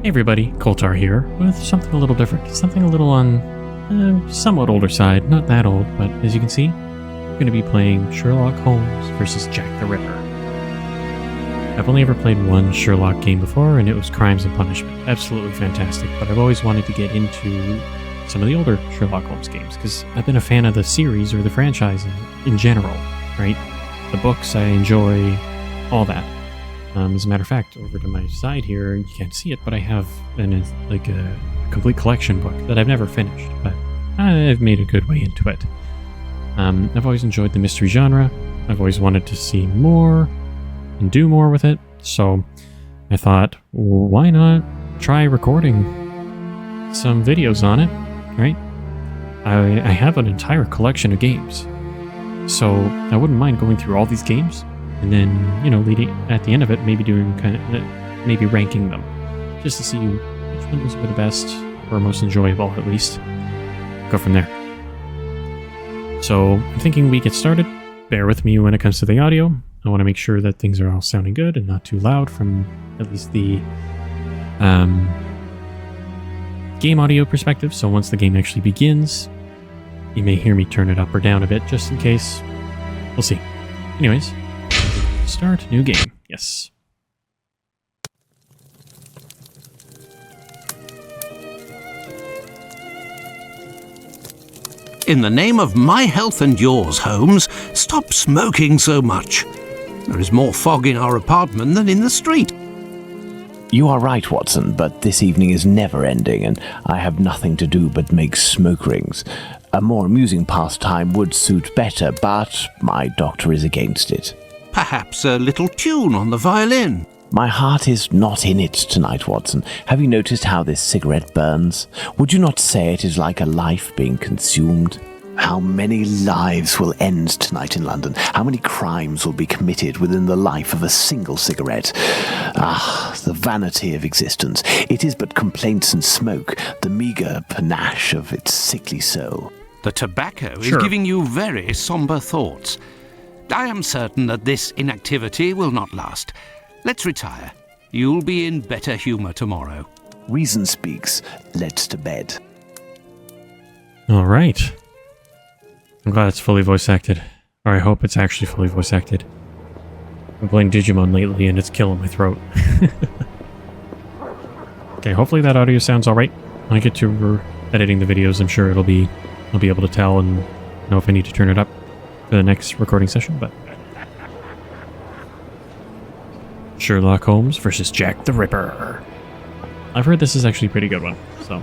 Hey everybody, Coltar here, with something a little different, something a little on somewhat older side, not that old, but as you can see, I'm going to be playing Sherlock Holmes versus Jack the Ripper. I've only ever played one Sherlock game before, and it was Crimes and Punishment. Absolutely fantastic, but I've always wanted to get into some of the older Sherlock Holmes games, because I've been a fan of the series or the franchise in general, right? The books, I enjoy all that. As a matter of fact, over to my side here, you can't see it, but I have a complete collection book that I've never finished, but I've made a good way into it. I've always enjoyed the mystery genre. I've always wanted to see more and do more with it, so I thought, well, why not try recording some videos on it, right? I have an entire collection of games, so I wouldn't mind going through all these games. And then, leading at the end of it, maybe doing maybe ranking them, just to see which one was the best or most enjoyable, at least. Go from there. So I'm thinking we get started. Bear with me when it comes to the audio. I want to make sure that things are all sounding good and not too loud from at least the game audio perspective. So once the game actually begins, you may hear me turn it up or down a bit, just in case. We'll see. Anyways. Start new game. Yes. In the name of my health and yours, Holmes, stop smoking so much. There is more fog in our apartment than in the street. You are right, Watson, but this evening is never ending, and I have nothing to do but make smoke rings. A more amusing pastime would suit better, but my doctor is against it. Perhaps a little tune on the violin. My heart is not in it tonight, Watson. Have you noticed how this cigarette burns? Would you not say it is like a life being consumed? How many lives will end tonight in London? How many crimes will be committed within the life of a single cigarette? Ah, the vanity of existence. It is but complaints and smoke, the meagre panache of its sickly soul. The tobacco is giving you very somber thoughts. I am certain that this inactivity will not last. Let's retire. You'll be in better humour tomorrow. Reason speaks. Let's to bed. All right. I'm glad it's fully voice acted. Or I hope it's actually fully voice acted. I'm playing Digimon lately and it's killing my throat. Okay, hopefully that audio sounds alright. When I get to editing the videos, I'm sure I'll be able to tell and know if I need to turn it up for the next recording session, but Sherlock Holmes versus Jack the Ripper. I've heard this is actually a pretty good one, so.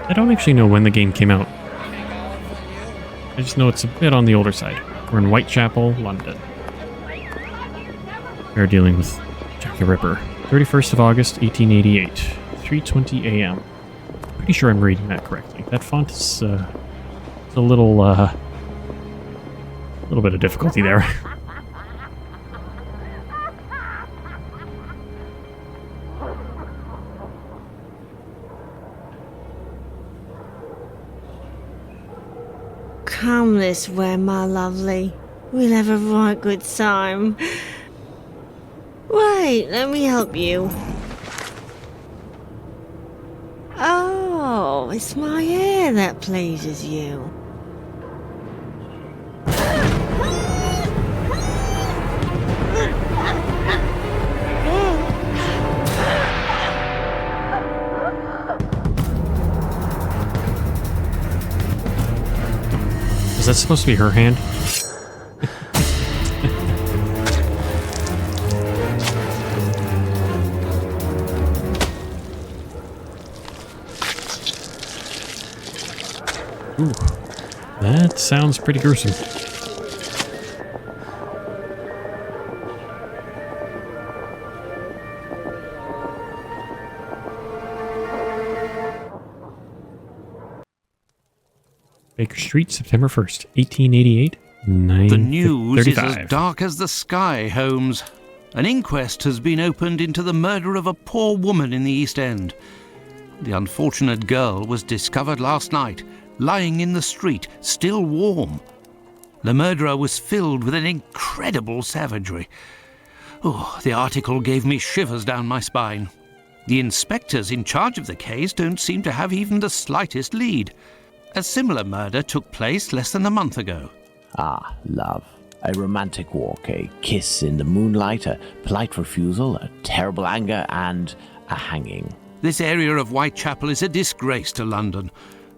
I don't actually know when the game came out. I just know it's a bit on the older side. We're in Whitechapel, London. We're dealing with Jack the Ripper. 31st of August, 1888. 3:20 a.m. Pretty sure I'm reading that correctly. That font is it's a little bit of difficulty there. Come this way, my lovely. We'll have a right good time. Wait, let me help you. Oh, it's my hair that pleases you. Is that supposed to be her hand? Ooh, that sounds pretty gruesome. Baker Street, September 1st, 1888, 9:35. The news is as dark as the sky, Holmes. An inquest has been opened into the murder of a poor woman in the East End. The unfortunate girl was discovered last night, lying in the street, still warm. The murderer was filled with an incredible savagery. Oh, the article gave me shivers down my spine. The inspectors in charge of the case don't seem to have even the slightest lead. A similar murder took place less than a month ago. Ah, love. A romantic walk, a kiss in the moonlight, a polite refusal, a terrible anger, and a hanging. This area of Whitechapel is a disgrace to London.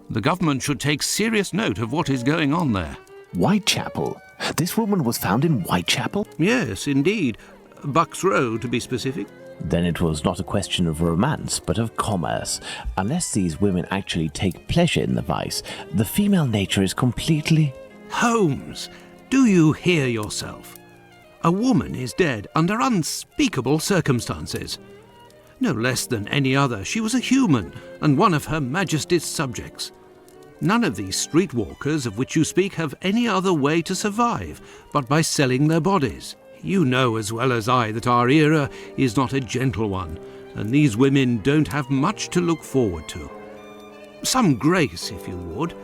The government should take serious note of what is going on there. Whitechapel? This woman was found in Whitechapel? Yes, indeed. Bucks Row, to be specific. Then it was not a question of romance, but of commerce. Unless these women actually take pleasure in the vice, the female nature is completely... Holmes, do you hear yourself? A woman is dead under unspeakable circumstances. No less than any other, she was a human and one of Her Majesty's subjects. None of these streetwalkers of which you speak have any other way to survive but by selling their bodies. You know as well as I that our era is not a gentle one, and these women don't have much to look forward to. Some grace, if you would.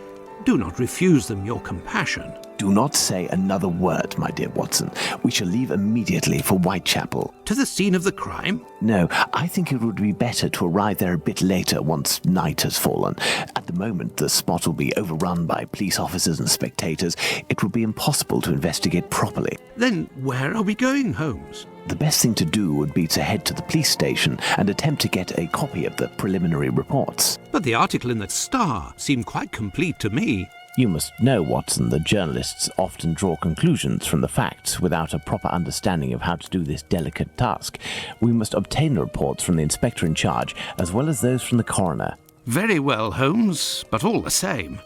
Do not refuse them your compassion. Do not say another word, my dear Watson. We shall leave immediately for Whitechapel. To the scene of the crime? No, I think it would be better to arrive there a bit later once night has fallen. At the moment, the spot will be overrun by police officers and spectators. It will be impossible to investigate properly. Then where are we going, Holmes? The best thing to do would be to head to the police station and attempt to get a copy of the preliminary reports. But the article in the Star seemed quite complete to me. You must know, Watson, that journalists often draw conclusions from the facts without a proper understanding of how to do this delicate task. We must obtain the reports from the inspector in charge, as well as those from the coroner. Very well, Holmes, but all the same.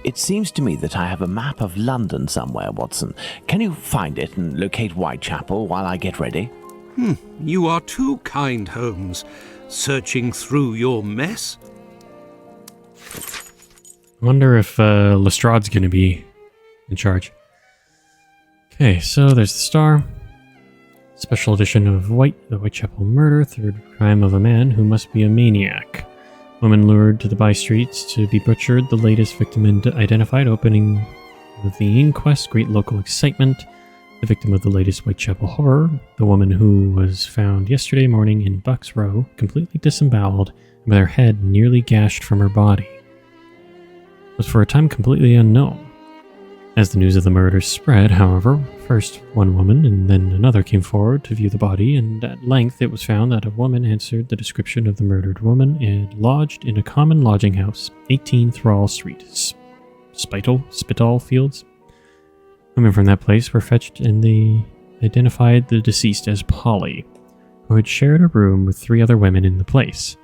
It seems to me that I have a map of London somewhere, Watson. Can you find it and locate Whitechapel while I get ready? You are too kind, Holmes. Searching through your mess? I wonder if Lestrade's going to be in charge. Okay, so there's the Star. Special edition of the Whitechapel murder, third crime of a man who must be a maniac. Woman lured to the by streets to be butchered, the latest victim identified, opening of the inquest, great local excitement. The victim of the latest Whitechapel horror, the woman who was found yesterday morning in Bucks Row, completely disemboweled and with her head nearly gashed from her body, was for a time completely unknown. As the news of the murder spread, however, first one woman and then another came forward to view the body, and at length it was found that a woman answered the description of the murdered woman and lodged in a common lodging house, 18 Thrall Street, Spital Fields. Women from that place were fetched and they identified the deceased as Polly, who had shared a room with 3 other women in the place.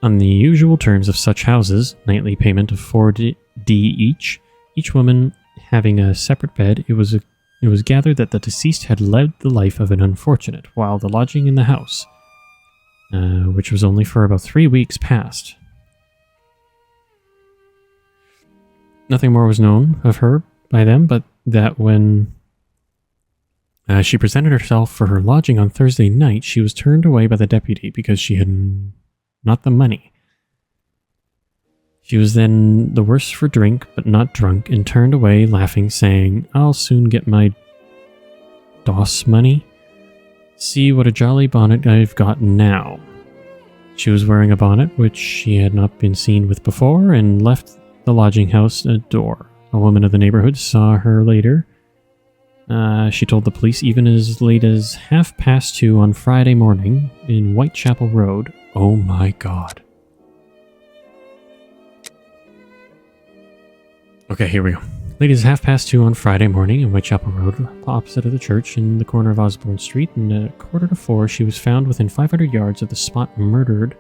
On the usual terms of such houses, nightly payment of 4D each woman having a separate bed, it was gathered that the deceased had led the life of an unfortunate, while the lodging in the house, which was only for about 3 weeks past. Nothing more was known of her by them, but that when she presented herself for her lodging on Thursday night, she was turned away by the deputy because she had not the money. She was then the worse for drink, but not drunk, and turned away laughing, saying, "I'll soon get my DOS money. See what a jolly bonnet I've got now." She was wearing a bonnet which she had not been seen with before, and left the lodging house door. A woman of the neighborhood saw her later. She told the police even as late as 2:30 on Friday morning in Whitechapel Road. Oh my God. Okay, here we go. Late as 2:30 on Friday morning in Whitechapel Road, opposite of the church in the corner of Osborne Street, and at 3:45 she was found within 500 yards of the spot murdered.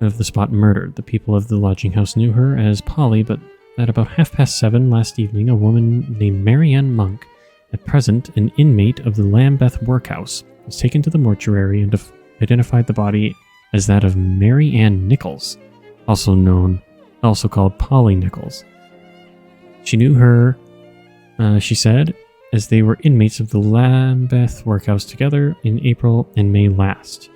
The people of the lodging house knew her as Polly, but at about 7:30 last evening, a woman named Mary Ann Monk, at present an inmate of the Lambeth workhouse, was taken to the mortuary and identified the body as that of Mary Ann Nichols, also called Polly Nichols. She knew her, she said, as they were inmates of the Lambeth workhouse together in April and May last.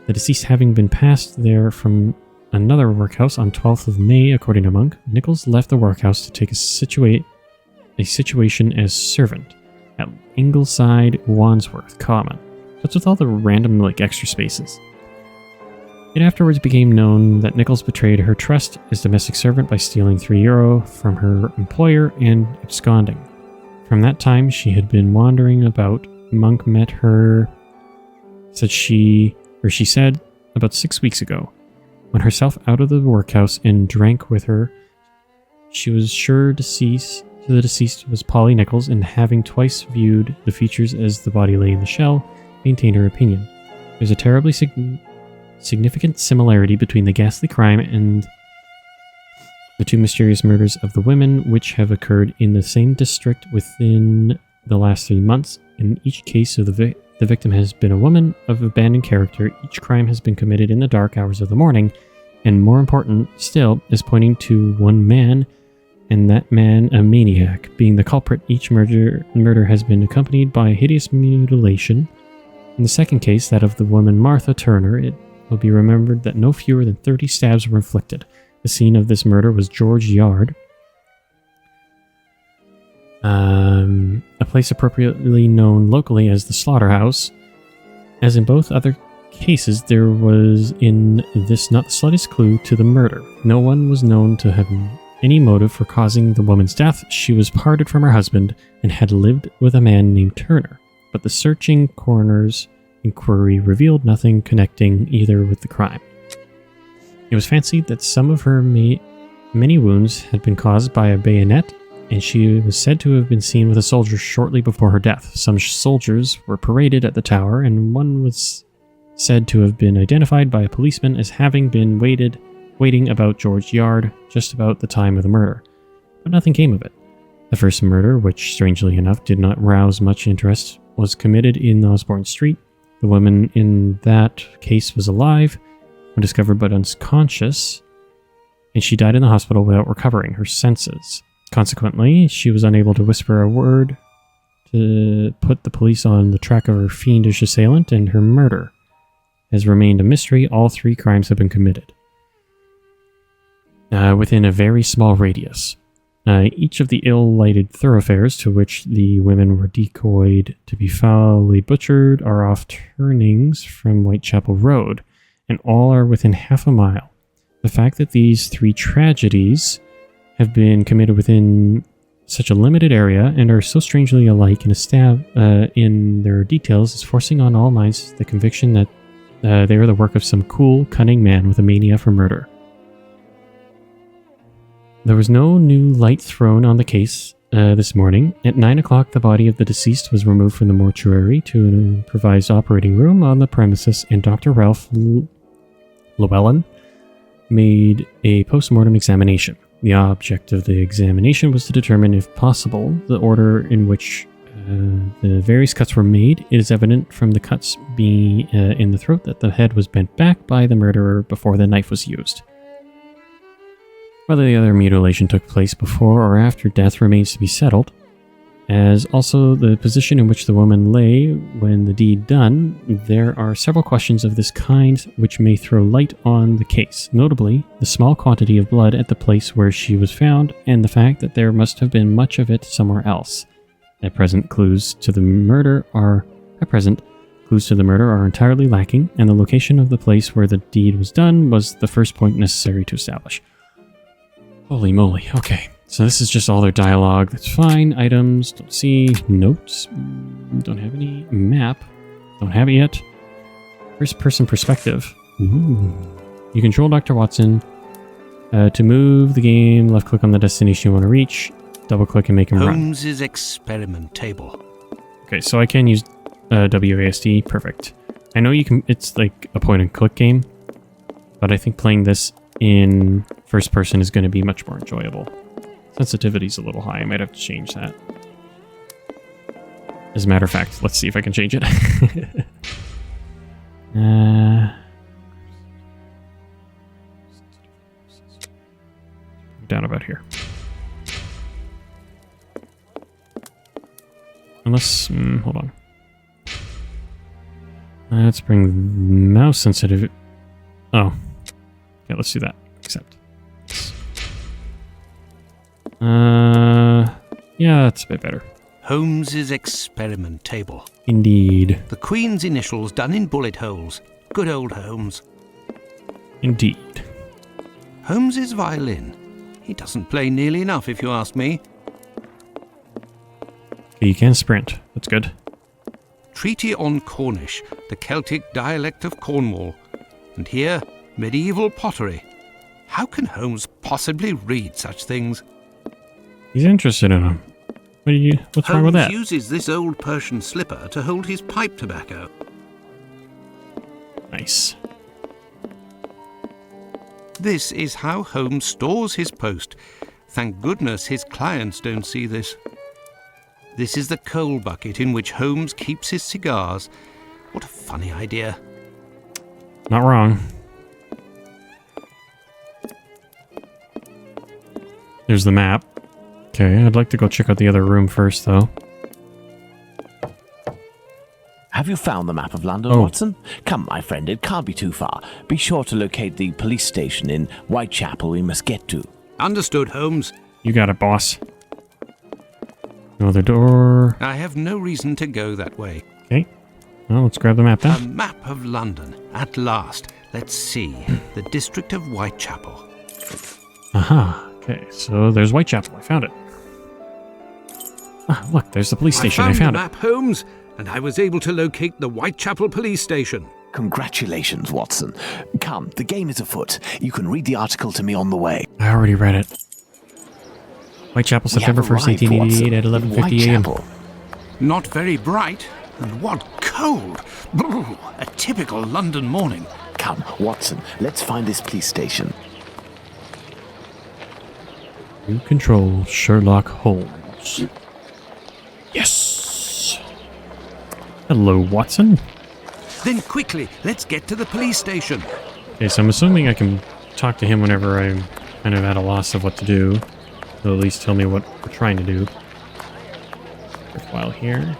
The deceased having been passed there from another workhouse on 12th of May, according to Monk, Nichols left the workhouse to take a situation as servant at Ingleside Wandsworth Common. What's with all the random, extra spaces? It afterwards became known that Nichols betrayed her trust as domestic servant by stealing €3 from her employer and absconding. From that time, she had been wandering about. Monk met her, she said, about 6 weeks ago. When herself out of the workhouse and drank with her, she was sure the deceased was Polly Nichols, and having twice viewed the features as the body lay in the shell, maintained her opinion. There's a terribly significant similarity between the ghastly crime and the two mysterious murders of the women which have occurred in the same district within the last 3 months. In each case of the victim has been a woman of abandoned character. Each crime has been committed in the dark hours of the morning, and more important still, is pointing to one man, and that man a maniac. Being the culprit, each murder has been accompanied by hideous mutilation. In the second case, that of the woman Martha Turner, it will be remembered that no fewer than 30 stabs were inflicted. The scene of this murder was George Yard, a place appropriately known locally as the slaughterhouse. As in both other cases, there was in this not the slightest clue to the murder. No one was known to have any motive for causing the woman's death. She was parted from her husband and had lived with a man named Turner, but the searching coroner's inquiry revealed nothing connecting either with the crime. It was fancied that some of her many wounds had been caused by a bayonet, and she was said to have been seen with a soldier shortly before her death. Some soldiers were paraded at the tower, and one was said to have been identified by a policeman as having been waiting about George Yard just about the time of the murder. But nothing came of it. The first murder, which strangely enough did not rouse much interest, was committed in Osborne Street. The woman in that case was alive when discovered but unconscious, and she died in the hospital without recovering her senses. Consequently, she was unable to whisper a word to put the police on the track of her fiendish assailant, and her murder has remained a mystery. All 3 crimes have been committed within a very small radius. Each of the ill-lighted thoroughfares to which the women were decoyed to be foully butchered are off turnings from Whitechapel Road, and all are within half a mile. The fact that these 3 tragedies have been committed within such a limited area and are so strangely alike in their details is forcing on all minds the conviction that they are the work of some cool, cunning man with a mania for murder. There was no new light thrown on the case this morning. At 9 o'clock, the body of the deceased was removed from the mortuary to an improvised operating room on the premises, and Dr. Ralph Llewellyn made a post-mortem examination. The object of the examination was to determine, if possible, the order in which the various cuts were made. It is evident from the cuts being in the throat that the head was bent back by the murderer before the knife was used. Whether the other mutilation took place before or after death remains to be settled, as also the position in which the woman lay when the deed done. There are several questions of this kind which may throw light on the case, notably the small quantity of blood at the place where she was found, and the fact that there must have been much of it somewhere else. At present, clues to the murder are entirely lacking, and the location of the place where the deed was done was the first point necessary to establish. Holy moly, okay. So this is just all their dialogue. That's fine. Items, don't see. Notes, don't have any. Map, don't have it yet. First person perspective. Ooh. You control Dr. Watson. To move the game, left click on the destination you want to reach. Double click and make him run. Holmes's experiment table. Okay, so I can use WASD. Perfect. I know you can. It's like a point and click game, but I think playing this in first person is going to be much more enjoyable. Sensitivity's a little high. I might have to change that. As a matter of fact, let's see if I can change it. Down about here. Unless, hold on. Let's bring mouse sensitive. Oh. Okay, let's do that. Accept. Yeah, that's a bit better. Holmes's experiment table. Indeed. The Queen's initials done in bullet holes. Good old Holmes. Indeed. Holmes's violin. He doesn't play nearly enough, if you ask me. Okay, you can sprint. That's good. Treaty on Cornish, the Celtic dialect of Cornwall. And here, medieval pottery. How can Holmes possibly read such things? He's interested in them. What's wrong with that? Holmes uses this old Persian slipper to hold his pipe tobacco. Nice. This is how Holmes stores his post. Thank goodness his clients don't see this. This is the coal bucket in which Holmes keeps his cigars. What a funny idea. Not wrong. There's the map. Okay, I'd like to go check out the other room first, though. Have you found the map of London, Oh. Watson? Come, my friend, it can't be too far. Be sure to locate the police station in Whitechapel we must get to. Understood, Holmes. You got it, boss. No other door. I have no reason to go that way. Okay. Well, let's grab the map A then. map of London. At last. Let's see. The district of Whitechapel. Aha. Okay, so there's Whitechapel. I found it. Ah, look, there's the police station. I found the it. map, Holmes, and I was able to locate the Whitechapel police station. Congratulations, Watson. Come, the game is afoot. You can read the article to me on the way. I already read it. Whitechapel, We have September 1st, arrived, 1888 at Watson, in 11:50 a.m. Whitechapel. Not very bright, and what cold. Brr, a typical London morning. Come, Watson, let's find this police station. You control Sherlock Holmes. Yes! Hello, Watson. Then quickly, let's get to the police station. Okay, so I'm assuming I can talk to him whenever I'm kind of at a loss of what to do. He'll at least tell me what we're trying to do. Worthwhile here.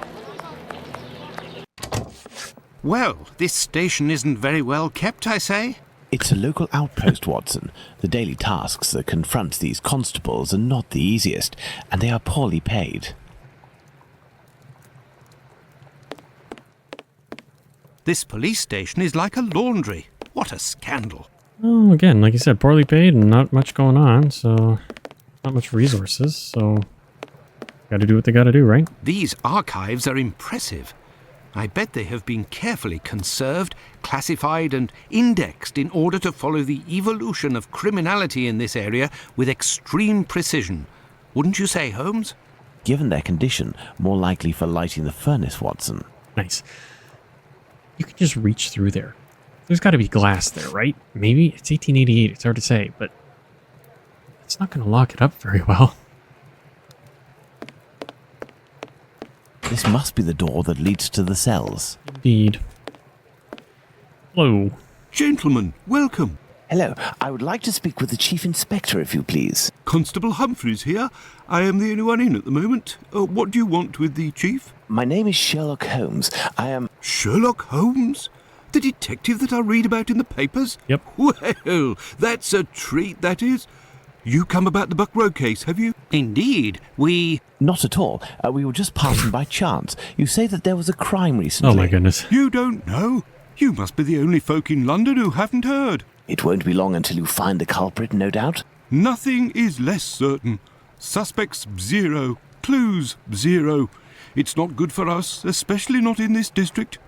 Well, this station isn't very well kept, I say. It's a local outpost, Watson. The daily tasks that confront these constables are not the easiest, and they are poorly paid. This police station is like a laundry. What a scandal. Oh, again, like you said, poorly paid and not much going on, so not much resources, so gotta do what they gotta do, right? These archives are impressive. I bet they have been carefully conserved, classified and indexed in order to follow the evolution of criminality in this area with extreme precision. Wouldn't you say, Holmes? Given their condition, more likely for lighting the furnace, Watson. Nice. You can just reach through there. There's gotta be glass there, right? Maybe it's 1888, it's hard to say, but it's not gonna lock it up very well. This must be the door that leads to the cells. Indeed. Hello. Gentlemen, welcome. Hello, I would like to speak with the Chief Inspector, if you please. Constable Humphreys here. I am the only one in at the moment. What do you want with the chief? My name is Sherlock Holmes. I am... Sherlock Holmes? The detective that I read about in the papers? Yep. Well, that's a treat, that is. You come about the Buck Road case, have you? Indeed. Not at all. We were just passing by chance. You say that there was a crime recently. Oh my goodness. You don't know? You must be the only folk in London who haven't heard. It won't be long until you find the culprit, no doubt. Nothing is less certain. Suspects, 0. Clues, 0. It's not good for us, especially not in this district.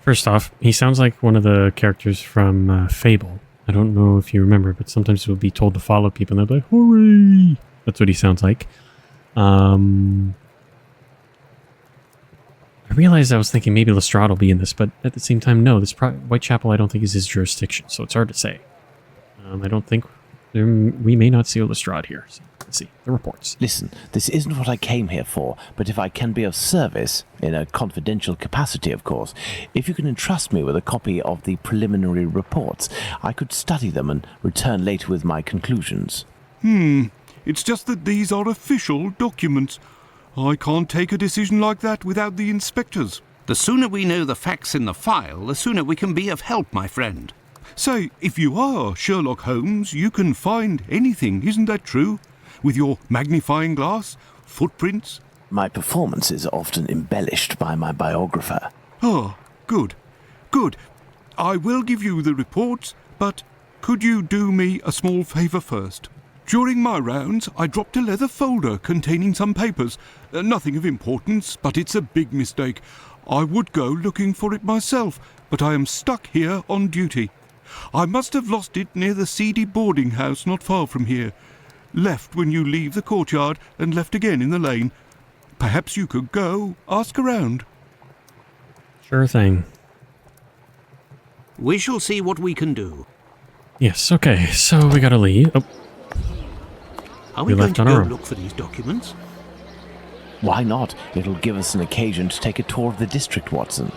First off, he sounds like one of the characters from Fable. I don't know if you remember, but sometimes he'll be told to follow people and they'll be like, hooray! That's what he sounds like. I realized I was thinking maybe Lestrade will be in this, but at the same time, no. Whitechapel I don't think is his jurisdiction, so it's hard to say. I don't think... we may not see Lestrade here. So let's see. The reports. Listen, this isn't what I came here for, but if I can be of service, in a confidential capacity, of course, if you can entrust me with a copy of the preliminary reports, I could study them and return later with my conclusions. It's just that these are official documents. I can't take a decision like that without the inspectors. The sooner we know the facts in the file, the sooner we can be of help, my friend. Say, if you are Sherlock Holmes, you can find anything, isn't that true? With your magnifying glass, footprints. My performance is often embellished by my biographer. Ah, good. Good. I will give you the reports, but could you do me a small favour first? During my rounds, I dropped a leather folder containing some papers. Nothing of importance, but it's a big mistake. I would go looking for it myself, but I am stuck here on duty. I must have lost it near the seedy boarding house not far from here. Left when you leave the courtyard and left again in the lane. Perhaps you could go ask around. Sure thing. We shall see what we can do. Yes, okay, so we gotta leave. Oh, Are we We going left to on our go own. look for these documents? Why not? It'll give us an occasion to take a tour of the district, Watson.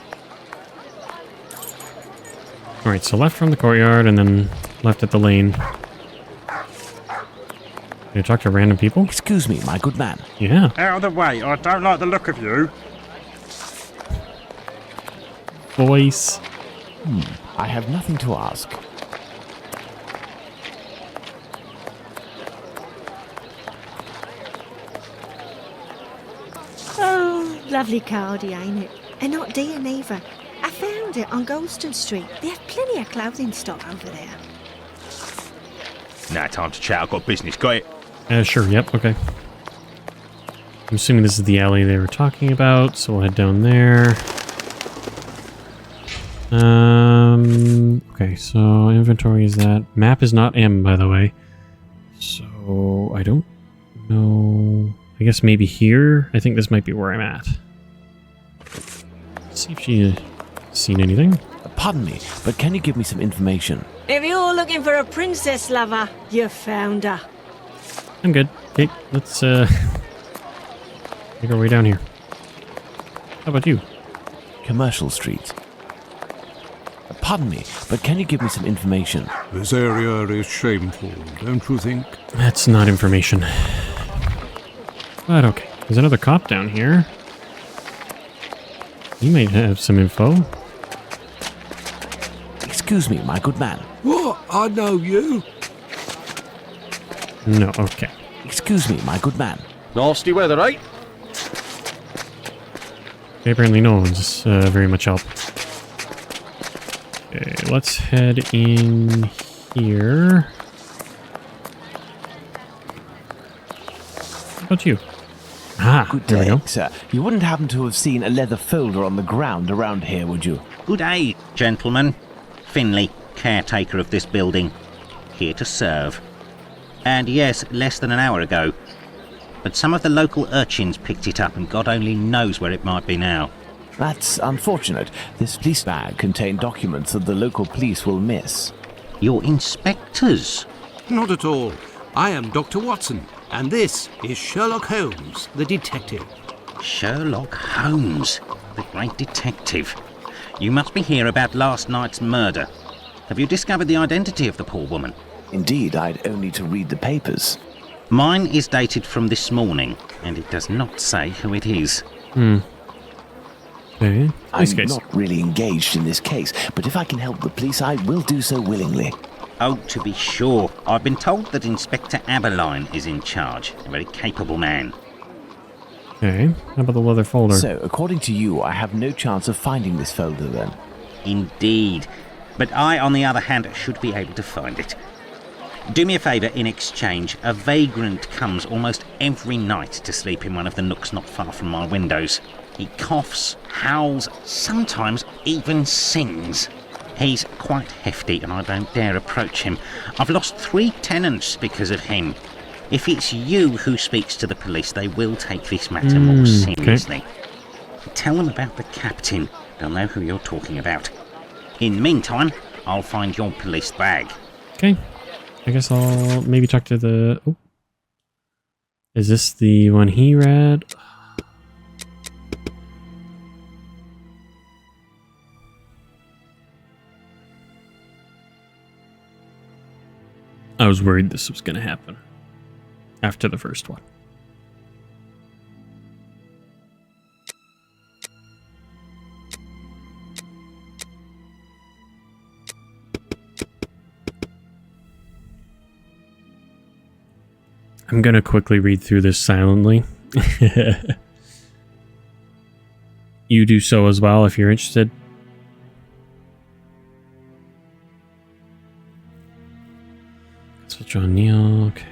alright, so left from the courtyard and then left at the lane. Can you talk to random people? Excuse me, my good man. Yeah. Out of the way, I don't like the look of you. Voice. I have nothing to ask. Oh, lovely cardy, ain't it? And not dear neither. I found it on Golston Street. They have plenty of clothing stock over there. Now time to chat, I've got business, got it? Sure, yep, okay. I'm assuming this is the alley they were talking about, so we'll head down there. Okay, so inventory is that. Map is not M, by the way. So, I don't know. I guess maybe here? I think this might be where I'm at. Let's see if she's seen anything. Pardon me, but can you give me some information? If you're looking for a princess lover, you found her. I'm good. Okay, let's, make our way down here. How about you? Commercial Street. Pardon me, but can you give me some information? This area is shameful, don't you think? That's not information. But okay. There's another cop down here. He might have some info. Excuse me, my good man. What? I know you. No, okay. Excuse me, my good man. Nasty weather, eh? Apparently no one's very much help. Okay, let's head in here. How about you? Ah, Good there we day, go. sir. You wouldn't happen to have seen a leather folder on the ground around here, would you? Good day, gentlemen. Finley, caretaker of this building. Here to serve. And yes, less than an hour ago. But some of the local urchins picked it up and God only knows where it might be now. That's unfortunate. This police bag contained documents that the local police will miss. You're inspectors. Not at all. I am Dr. Watson, and this is Sherlock Holmes, the detective. Sherlock Holmes, the great detective. You must be here about last night's murder. Have you discovered the identity of the poor woman? Indeed, I'd only to read the papers. Mine is dated from this morning, and it does not say who it is. Okay. Nice I'm case. not really engaged in this case, but if I can help the police, I will do so willingly. Oh, to be sure. I've been told that Inspector Aberline is in charge. A very capable man. Okay. How about the leather folder? So, according to you, I have no chance of finding this folder then. Indeed. But I, on the other hand, should be able to find it. Do me a favour in exchange. A vagrant comes almost every night to sleep in one of the nooks not far from my windows. He coughs, howls, sometimes even sings. He's quite hefty and I don't dare approach him. I've lost 3 tenants because of him. If it's you who speaks to the police, they will take this matter more seriously. Tell them about the captain. They'll know who you're talking about. In the meantime, I'll find your police bag. Okay. I guess I'll maybe talk to the... Oh. Is this the one he read? I was worried this was going to happen after the first one. I'm going to quickly read through this silently. You do so as well if you're interested. Switch on Neil. Okay.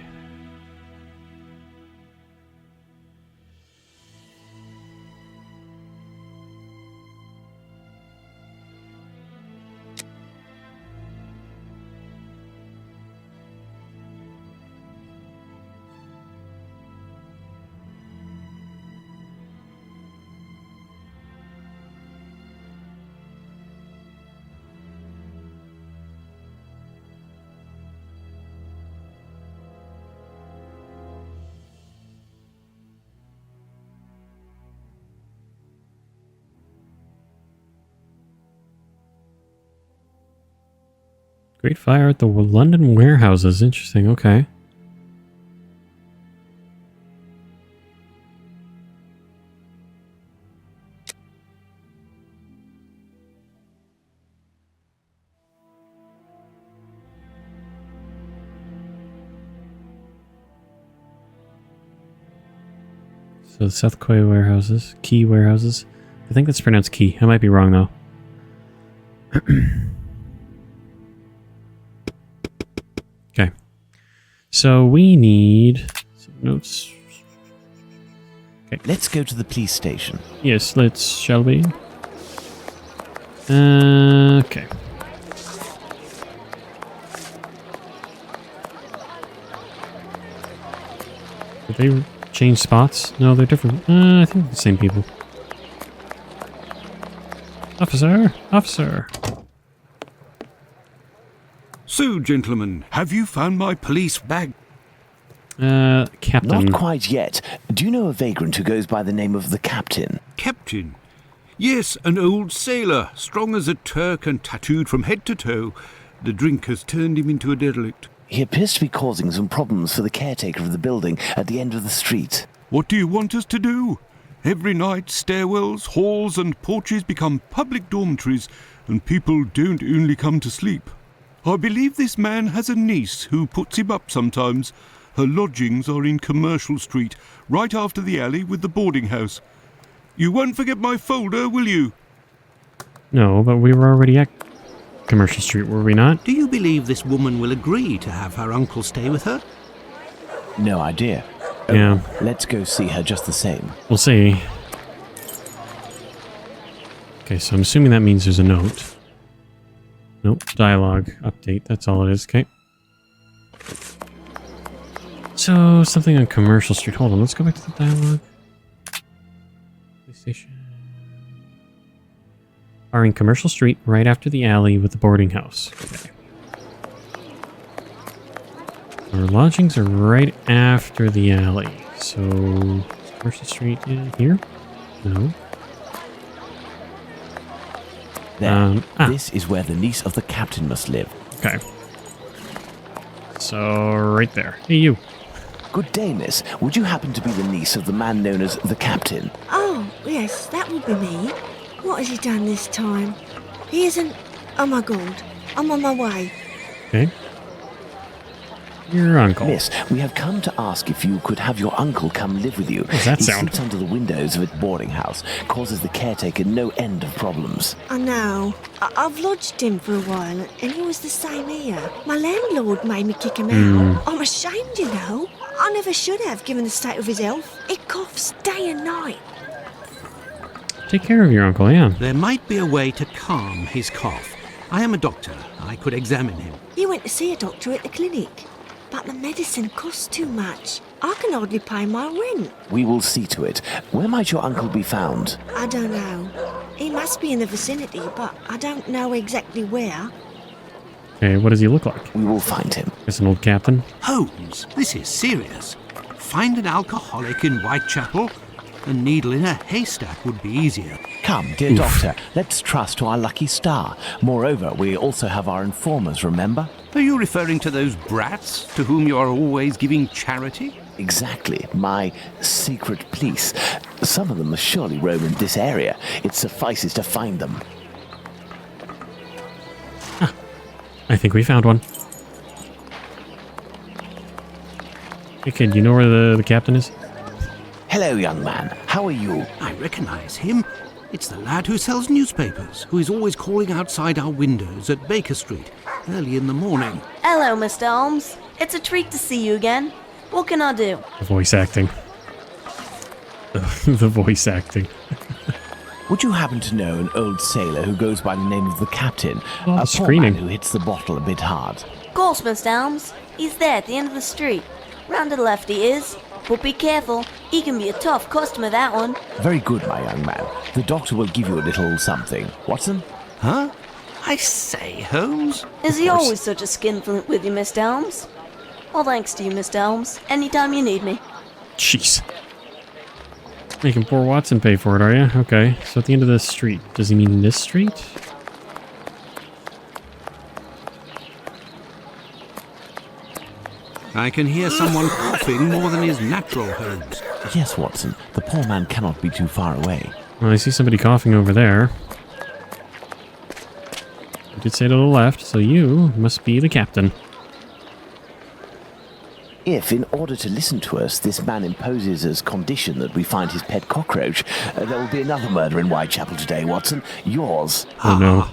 Great fire at the London warehouses. Interesting. Okay. So the South Quay warehouses, Key warehouses. I think that's pronounced Key. I might be wrong though. Okay. So we need some notes. Okay. Let's go to the police station. Yes, let's, shall we? Okay. Did they change spots? No, they're different. I think they're the same people. Officer! Officer! So, gentlemen, have you found my police bag? Captain. Not quite yet. Do you know a vagrant who goes by the name of the Captain? Captain? Yes, an old sailor, strong as a Turk and tattooed from head to toe. The drink has turned him into a derelict. He appears to be causing some problems for the caretaker of the building at the end of the street. What do you want us to do? Every night, stairwells, halls and porches become public dormitories, and people don't only come to sleep. I believe this man has a niece who puts him up sometimes. Her lodgings are in Commercial Street, right after the alley with the boarding house. You won't forget my folder, will you? No, but we were already at Commercial Street, were we not? Do you believe this woman will agree to have her uncle stay with her? No idea. Yeah. Let's go see her just the same. We'll see. Okay, so I'm assuming that means there's a note. Nope, dialogue update, that's all it is, okay. So, something on Commercial Street. Hold on, let's go back to the dialogue. Police station. Are in Commercial Street, right after the alley with the boarding house. Okay. Our lodgings are right after the alley. So, Commercial Street in here? No. There. This is where the niece of the Captain must live. Okay. So, right there. Hey, you. Good day, miss. Would you happen to be the niece of the man known as the Captain? Oh, yes, that would be me. What has he done this time? He isn't... Oh my God, I'm on my way. Okay. Your uncle. Miss, we have come to ask if you could have your uncle come live with you. What does that he sound? sleeps under the windows of a boarding house, causes the caretaker no end of problems. I know. I've lodged him for a while, and he was the same here. My landlord made me kick him out. I'm ashamed, you know. I never should have, given the state of his health. He coughs day and night. Take care of your uncle, yeah. There might be a way to calm his cough. I am a doctor. I could examine him. You went to see a doctor at the clinic, but the medicine costs too much. I can hardly pay my rent. We will see to it. Where might your uncle be found? I don't know. He must be in the vicinity, but I don't know exactly where. Okay, what does he look like? We will find him. It's an old captain. Holmes, this is serious. Find an alcoholic in Whitechapel? A needle in a haystack would be easier. Come, dear doctor, let's trust to our lucky star. Moreover, we also have our informers, remember? Are you referring to those brats to whom you are always giving charity? Exactly, my secret police. Some of them must surely roam in this area. It suffices to find them. I think we found one. Hey kid, do you know where the captain is? Hello, young man. How are you? I recognise him. It's the lad who sells newspapers, who is always calling outside our windows at Baker Street early in the morning. Hello, Mr. Holmes. It's a treat to see you again. What can I do? The voice acting. The voice acting. Would you happen to know an old sailor who goes by the name of the Captain? Oh, A poor screaming. man who hits the bottle a bit hard. Of course, Mr. Holmes. He's there at the end of the street. Round to the left he is. But be careful. He can be a tough customer, that one. Very good, my young man. The doctor will give you a little something. Watson? Huh? I say, Holmes? Is he course. always such a skinflint with you, Mr. Holmes? Well, thanks to you, Mr. Holmes. Anytime you need me. Jeez. Making poor Watson pay for it, are you? Okay, so at the end of this street. Does he mean this street? I can hear someone coughing more than is natural, Holmes. Yes, Watson. The poor man cannot be too far away. Well, I see somebody coughing over there. I did say to the left, so you must be the captain. If, in order to listen to us, this man imposes as condition that we find his pet cockroach, there will be another murder in Whitechapel today, Watson. Yours. Oh no.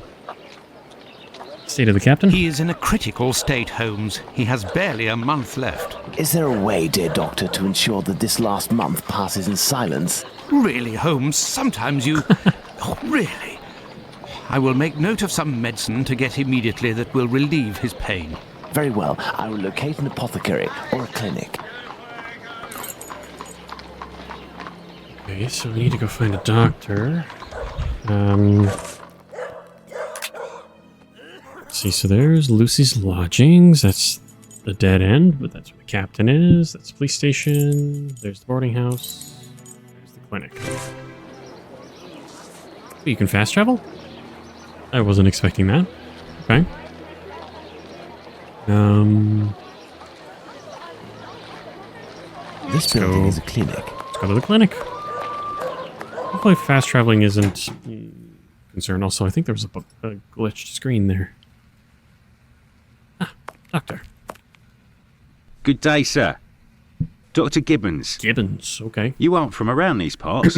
State of the captain? He is in a critical state, Holmes. He has barely a month left. Is there a way, dear doctor, to ensure that this last month passes in silence? Really, Holmes, sometimes you... Oh, really? I will make note of some medicine to get immediately that will relieve his pain. Very well. I will locate an apothecary or a clinic. Okay, so we need to go find a doctor. Let's see, so there's Lucy's lodgings. That's the dead end, but that's where the captain is. That's the police station. There's the boarding house. There's the clinic. Oh, you can fast travel? I wasn't expecting that. Okay. This building go. is a clinic. Let's go to the clinic. Hopefully fast traveling isn't a concern. Also, I think there was a glitched screen there. Ah, doctor. Good day, sir. Dr. Gibbons. Gibbons, okay. You aren't from around these parts.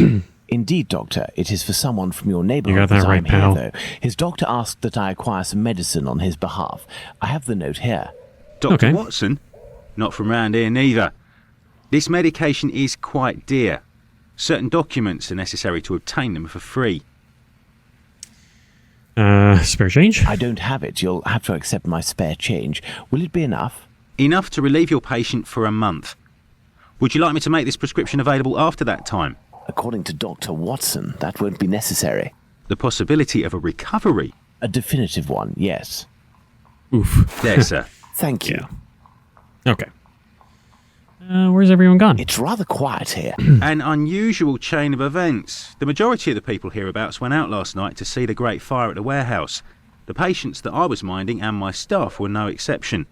Indeed, doctor. It is for someone from your neighborhood. You got that I'm right, pal. Here, though. His doctor asked that I acquire some medicine on his behalf. I have the note here. Dr. Okay. Watson? Not from round here neither. This medication is quite dear. Certain documents are necessary to obtain them for free. Spare change? I don't have it. You'll have to accept my spare change. Will it be enough? Enough to relieve your patient for a month. Would you like me to make this prescription available after that time? According to Dr. Watson, that won't be necessary. The possibility of a recovery? A definitive one, yes. Oof. There, sir. Thank you. Yeah. Okay. Where's everyone gone? It's rather quiet here. An unusual chain of events. The majority of the people hereabouts went out last night to see the great fire at the warehouse. The patients that I was minding and my staff were no exception.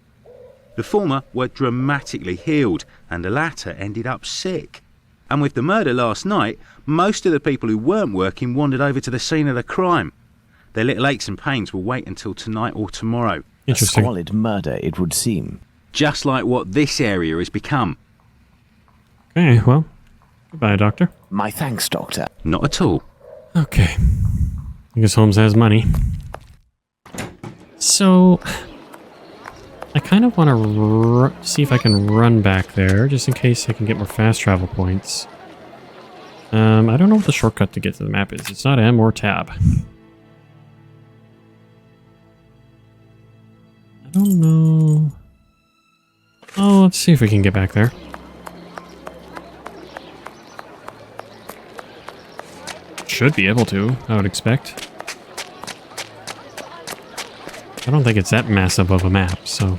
The former were dramatically healed, and the latter ended up sick. And with the murder last night, most of the people who weren't working wandered over to the scene of the crime. Their little aches and pains will wait until tonight or tomorrow. A Interesting. squalid murder, it would seem. Just like what this area has become. Okay, well, goodbye, doctor. My thanks, doctor. Not at all. Okay. I guess Holmes has money. So, I kind of want to see if I can run back there, just in case I can get more fast travel points. I don't know what the shortcut to get to the map is. It's not M or tab. I don't know. Oh, let's see if we can get back there. Should be able to, I would expect. I don't think it's that massive of a map, so...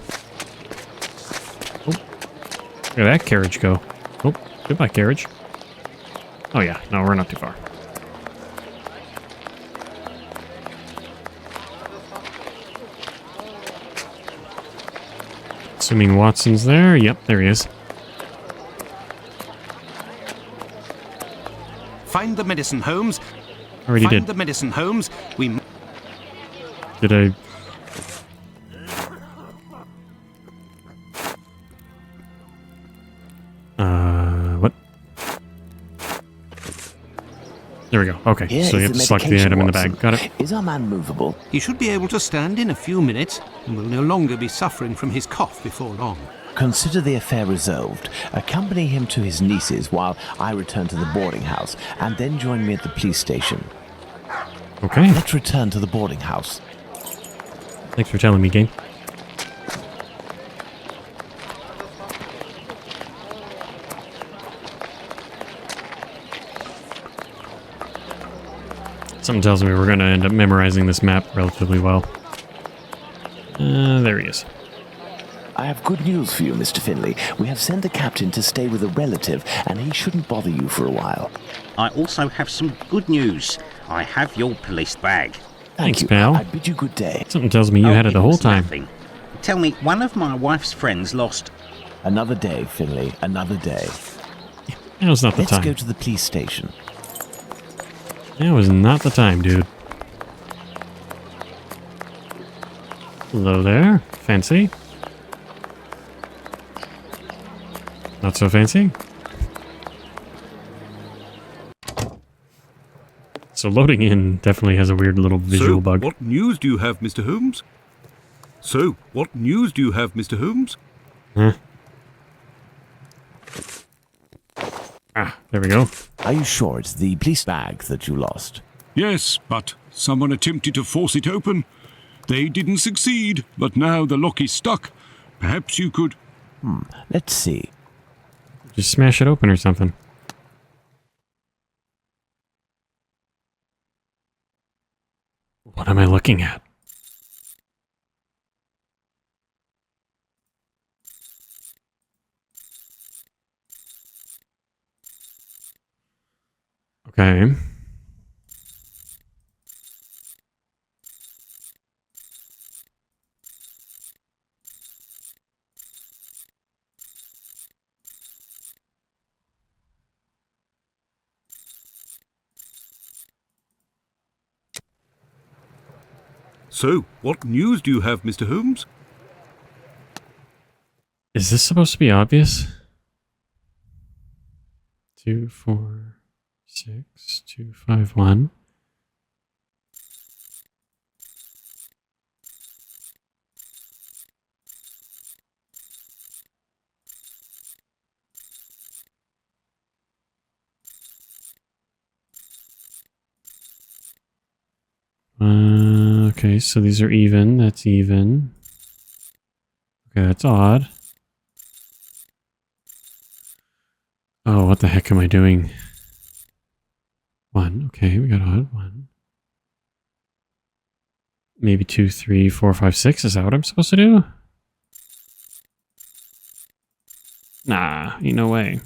Oh, look at that carriage go. Oh, goodbye, carriage. Oh yeah, no, we're not too far. Assuming Watson's there. Yep, there he is. Find the medicine, Holmes. Already Find did. the medicine, Holmes. We... Did I... Okay, Here so you is have to the select the medication, item in the Watson. bag. Got it. Is our man movable? He should be able to stand in a few minutes and will no longer be suffering from his cough before long. Consider the affair resolved. Accompany him to his niece's while I return to the boarding house, and then join me at the police station. Okay. Let's return to the boarding house. Thanks for telling me, game. Something tells me we're going to end up memorizing this map relatively well. There he is. I have good news for you, Mr. Finley. We have sent the captain to stay with a relative, and he shouldn't bother you for a while. I also have some good news. I have your police bag. Thank Thanks, you. pal. I bid you good day. Something tells me you had it the whole was time. nothing. Tell me, one of my wife's friends lost... Another day, Finley. Another day. Now's not the Let's time. go to the police station. Now is not the time, dude. Hello there. Fancy? Not so fancy? So loading in definitely has a weird little visual bug. What news do you have, Mr. Holmes? So, what news do you have, Mr. Holmes? Huh? Ah, there we go. Are you sure it's the police bag that you lost? Yes, but someone attempted to force it open. They didn't succeed, but now the lock is stuck. Perhaps you could... Let's see. Just smash it open or something. What am I looking at? Okay. So, what news do you have, Mr. Holmes? Is this supposed to be obvious? 2, 4, 6, 2, 5, 1. Okay, so these are even. That's even. Okay, that's odd. Oh, what the heck am I doing? 1. Okay, we got odd. 1. Maybe 2, 3, 4, 5, 6. Is that what I'm supposed to do? Nah, ain't no way.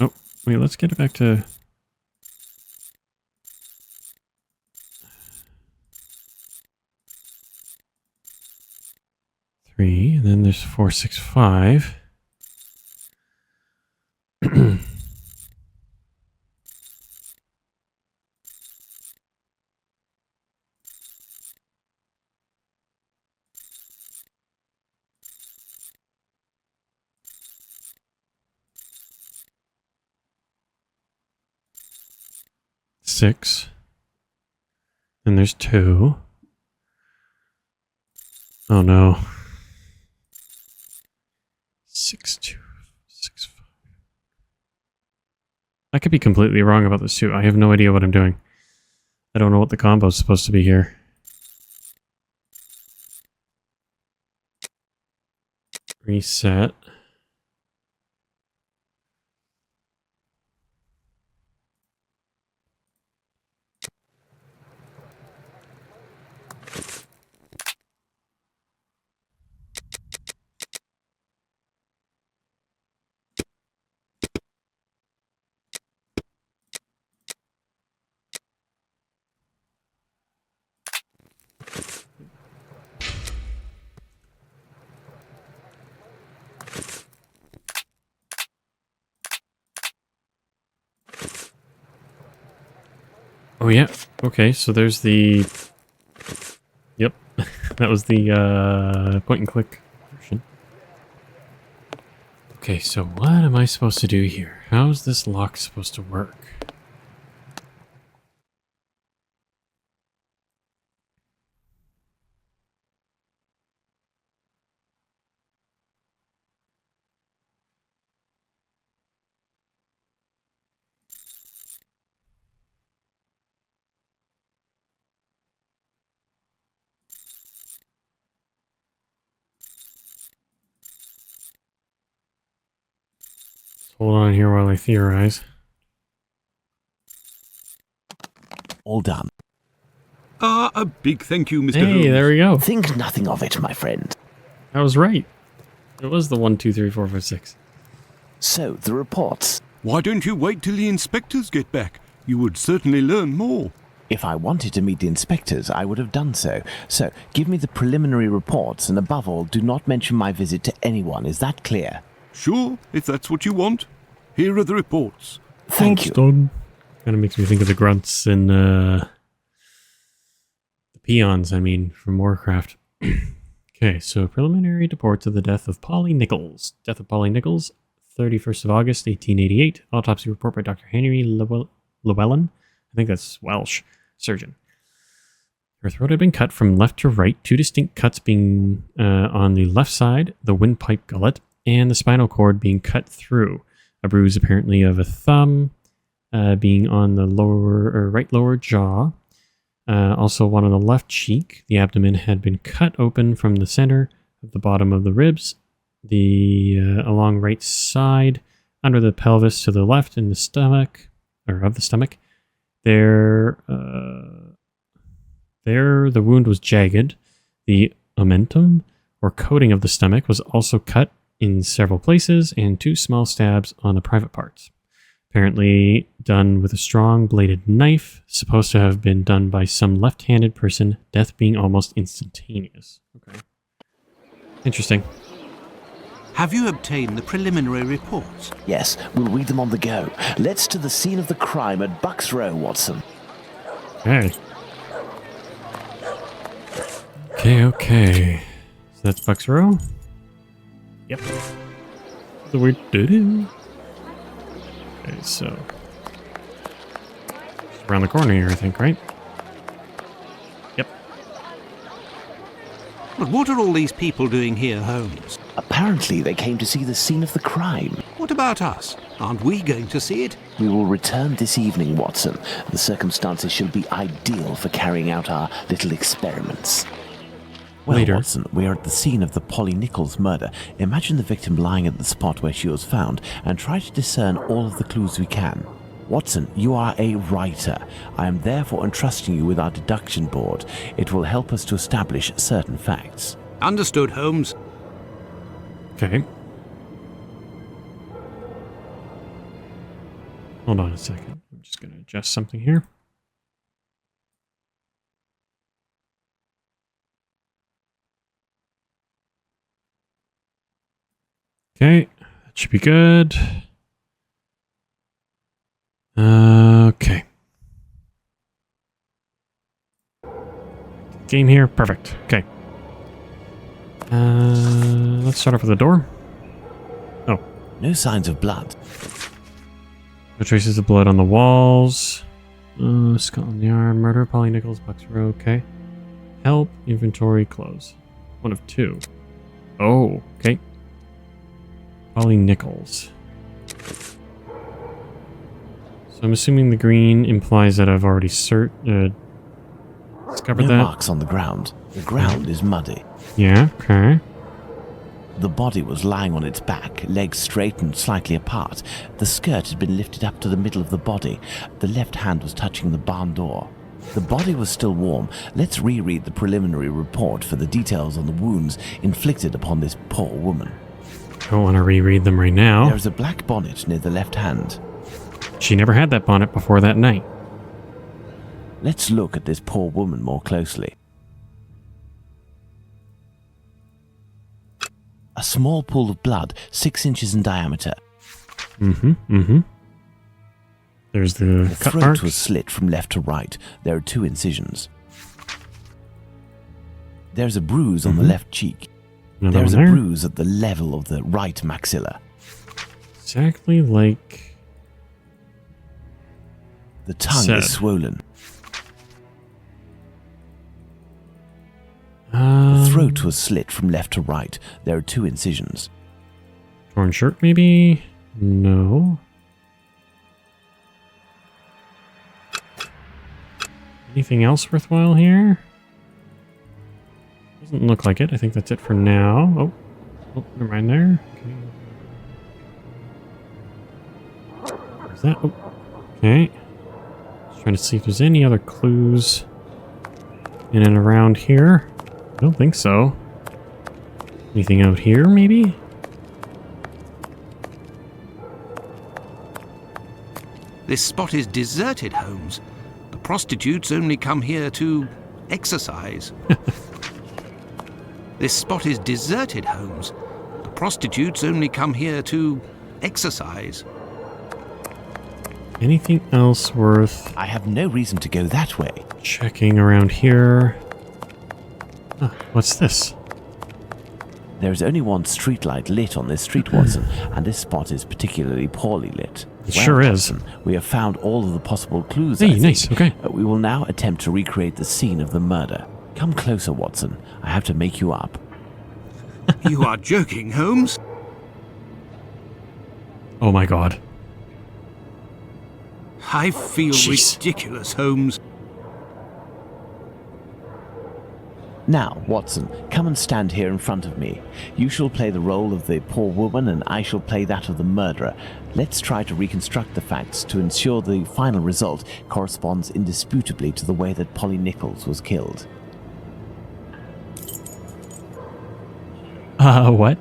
Oh, wait, let's get it back to... Three, and then there's 4, 6, 5. Six. Then there's 2. Oh no. 6, 2, 6, 5. I could be completely wrong about this too. I have no idea what I'm doing. I don't know what the combo is supposed to be here. Reset. Oh yeah. Okay, so there's the... Yep. That was the point and click version. Okay, so what am I supposed to do here? How's this lock supposed to work? Hold on here while I theorize. All done. A big thank you, Mr. Hey, Holmes. there we go. Think nothing of it, my friend. I was right. It was the 1, 2, 3, 4, 5, 6. So, the reports. Why don't you wait till the inspectors get back? You would certainly learn more. If I wanted to meet the inspectors, I would have done so. So, give me the preliminary reports, and above all, do not mention my visit to anyone. Is that clear? Sure, if that's what you want. Here are the reports. Thank you. Done. Kind of makes me think of the grunts and the peons, from Warcraft. Okay, so preliminary reports of the death of Polly Nichols. Death of Polly Nichols, 31st of August, 1888. Autopsy report by Dr. Henry Llewellyn. I think that's Welsh. Surgeon. Her throat had been cut from left to right, 2 distinct cuts being on the left side, the windpipe gullet, and the spinal cord being cut through. A bruise apparently of a thumb being on the right lower jaw. Also one on the left cheek. The abdomen had been cut open from the center of the bottom of the ribs, along right side, under the pelvis to the left in the stomach, or of the stomach. There, the wound was jagged. The omentum, or coating of the stomach, was also cut in several places, and 2 small stabs on the private parts. Apparently done with a strong bladed knife, supposed to have been done by some left-handed person, death being almost instantaneous. Okay. Interesting. Have you obtained the preliminary reports? Yes, we'll read them on the go. Let's to the scene of the crime at Bucks Row, Watson. Okay. Okay. So that's Bucks Row? Yep. So we did it. Okay, so just around the corner here, I think, right? Yep. But what are all these people doing here, Holmes? Apparently, they came to see the scene of the crime. What about us? Aren't we going to see it? We will return this evening, Watson. The circumstances should be ideal for carrying out our little experiments. Well, Later. Watson, we are at the scene of the Polly Nichols murder. Imagine the victim lying at the spot where she was found and try to discern all of the clues we can. Watson, you are a writer. I am therefore entrusting you with our deduction board. It will help us to establish certain facts. Understood, Holmes. Okay. Hold on a second. I'm just going to adjust something here. Okay, that should be good. Okay. Game here, perfect. Okay. Let's start off with the door. Oh, No signs of blood. no traces of blood on the walls. Skull on the arm, murder, Polly Nichols, Bucks Row. Okay. Help, inventory, close. 1 of 2. Oh, okay. Polly Nichols. So I'm assuming the green implies that I've already discovered No that. marks on the ground. The ground is muddy. Yeah, okay. The body was lying on its back, legs straight and slightly apart. The skirt had been lifted up to the middle of the body. The left hand was touching the barn door. The body was still warm. Let's reread the preliminary report for the details on the wounds inflicted upon this poor woman. I don't want to reread them right now. There is a black bonnet near the left hand. She never had that bonnet before that night. Let's look at this poor woman more closely. A small pool of blood, 6 inches in diameter. There's the The cut throat marks. was slit from left to right. There are 2 incisions. There's a bruise on the left cheek. Another There's a one there. bruise at the level of the right maxilla. exactly like The tongue said. is swollen. The Um, throat was slit from left to right. There are 2 incisions. Torn shirt, maybe? No. Anything else worthwhile here? Doesn't look like it. I think that's it for now. Oh, never mind there. Okay. Where's that? Oh, okay. Just trying to see if there's any other clues in and around here. I don't think so. Anything out here, maybe? This spot is deserted, Holmes. The prostitutes only come here to exercise. This spot is deserted, Holmes. The prostitutes only come here to exercise. Anything else worth I have no reason to go that way. checking around here? Ah, what's this? There is only one streetlight lit on this street, Watson, and this spot is particularly poorly lit. It sure is. Watson, we have found all of the possible clues. Hey, I think. nice, okay. We will now attempt to recreate the scene of the murder. Come closer, Watson. I have to make you up. You are joking, Holmes? Oh my god. I feel Jeez. ridiculous, Holmes. Now, Watson, come and stand here in front of me. You shall play the role of the poor woman, and I shall play that of the murderer. Let's try to reconstruct the facts to ensure the final result corresponds indisputably to the way that Polly Nichols was killed. What?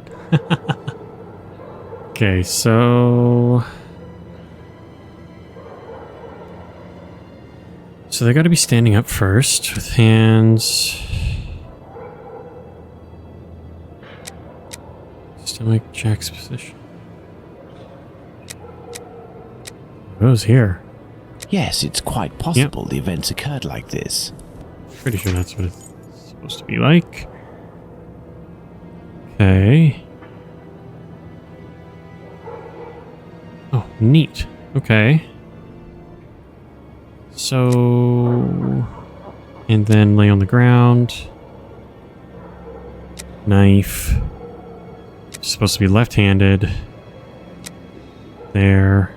Okay, so they got to be standing up first with hands. Stomach, Jack's position. Goes here. Yes, it's quite possible the events occurred like this. Pretty sure that's what it's supposed to be like. Okay. Oh, neat. Okay. So, and then lay on the ground. Knife. Supposed to be left-handed. There.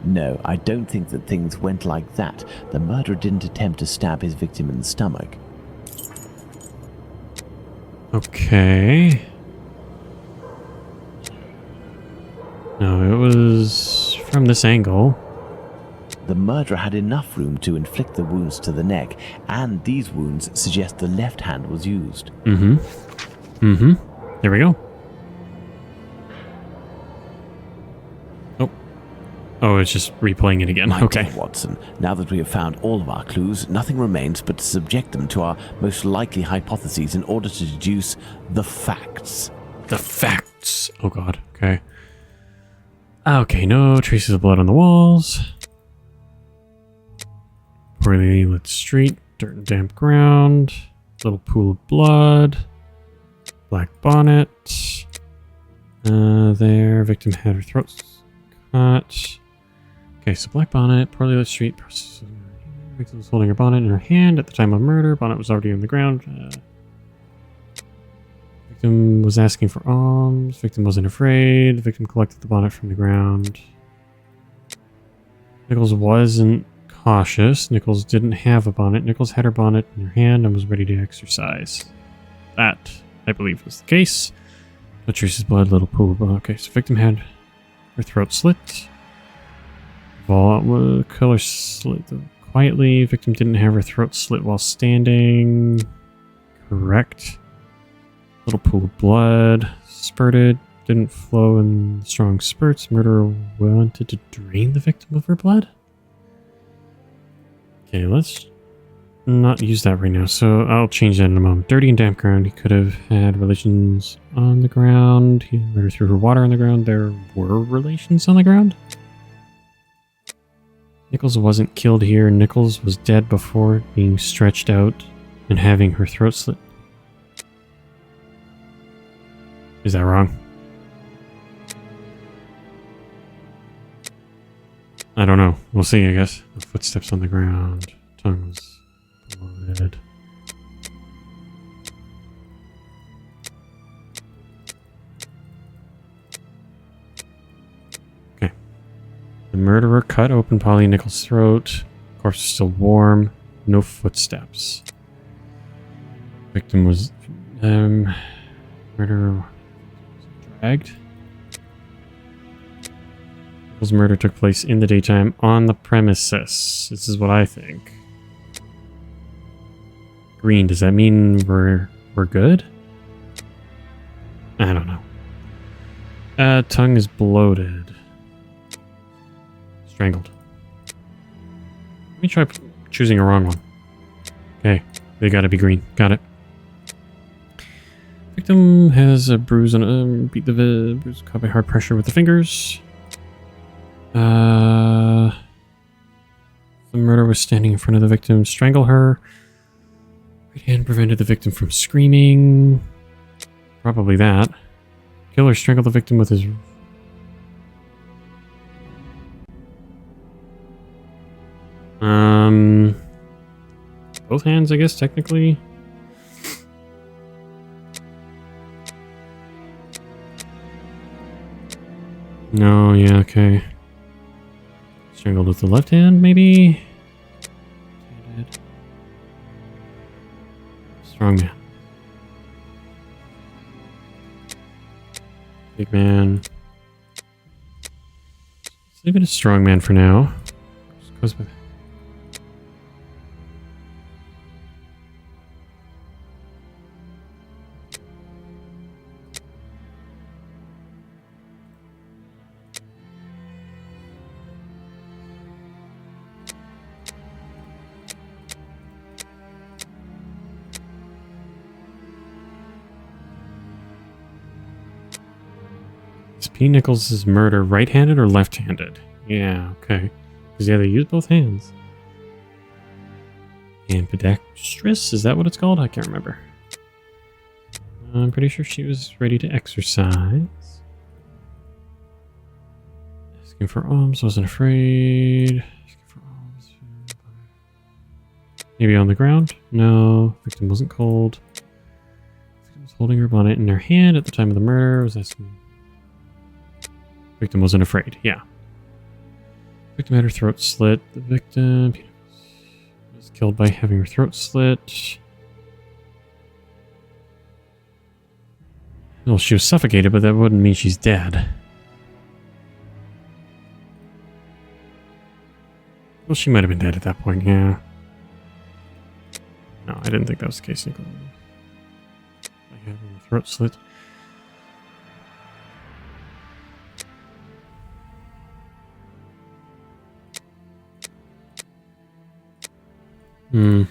No, I don't think that things went like that. The murderer didn't attempt to stab his victim in the stomach. Okay. No, it was from this angle. The murderer had enough room to inflict the wounds to the neck, and these wounds suggest the left hand was used. Mm-hmm. There we go. Oh, it's just replaying it again. My Okay. dear Watson, now that we have found all of our clues, nothing remains but to subject them to our most likely hypotheses in order to deduce the facts. The facts. Oh god. Okay. Okay, no traces of blood on the walls. Poorly lit street, dirt and damp ground, little pool of blood, black bonnet. There, victim had her throat cut. Okay, so black bonnet, poorly lit street. Victim was holding her bonnet in her hand at the time of murder. Bonnet was already on the ground. Victim was asking for alms. Victim wasn't afraid. Victim collected the bonnet from the ground. Nichols wasn't cautious. Nichols didn't have a bonnet. Nichols had her bonnet in her hand and was ready to exercise. That, I believe, was the case. No traces of blood, little pool of blood. Okay, so victim had her throat slit. Color slit quietly. Victim didn't have her throat slit while standing. Correct. Little pool of blood. Spurted. Didn't flow in strong spurts. Murderer wanted to drain the victim of her blood? Okay, let's not use that right now. So I'll change that in a moment. Dirty and damp ground. He could have had relations on the ground. He murdered threw her water on the ground. There were relations on the ground? Nichols wasn't killed here. Nichols was dead before being stretched out and having her throat slit. Is that wrong? I don't know. We'll see, I guess. The footsteps on the ground. Tongue was bloated. Okay. The murderer cut open Polly Nichols' throat. Corpse is still warm. No footsteps. Victim was murderer dragged. Nichols' murder took place in the daytime on the premises. This is what I think. Green, does that mean we're good? I don't know. Tongue is bloated. Strangled. Let me try choosing a wrong one. Okay, they gotta be green. Got it. Victim has a bruise on beat the bruise caught by hard pressure with the fingers. The murderer was standing in front of the victim, strangle her. Right hand prevented the victim from screaming. Probably that. Killer strangled the victim with his... both hands, I guess, technically. No, yeah, okay. Strangled with the left hand, maybe? Strong man. Big man. Let's leave it a strong man for now. Just goes with... P. Nichols' murder right-handed or left-handed? Yeah, okay. Because, yeah, they use both hands. Ambidextrous? Is that what it's called? I can't remember. I'm pretty sure she was ready to exercise. Asking for alms, wasn't afraid. Asking for alms. Maybe on the ground? No. Victim wasn't cold. Victim was holding her bonnet in her hand at the time of the murder. Was asking... Victim wasn't afraid, yeah. Victim had her throat slit. The victim was killed by having her throat slit. Well, she was suffocated, but that wouldn't mean she's dead. Well, she might have been dead at that point, yeah. No, I didn't think that was the case. By having her throat slit. Hmm.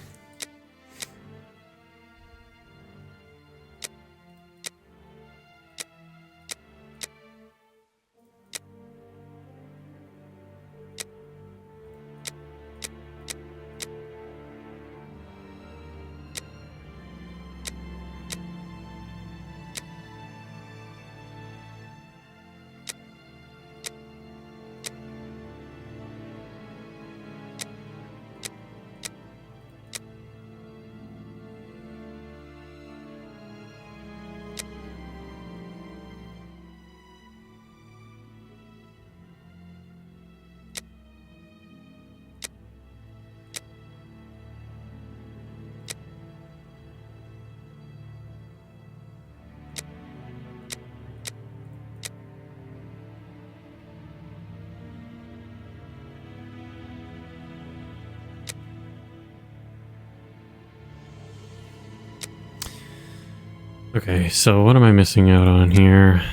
Okay, so what am I missing out on here?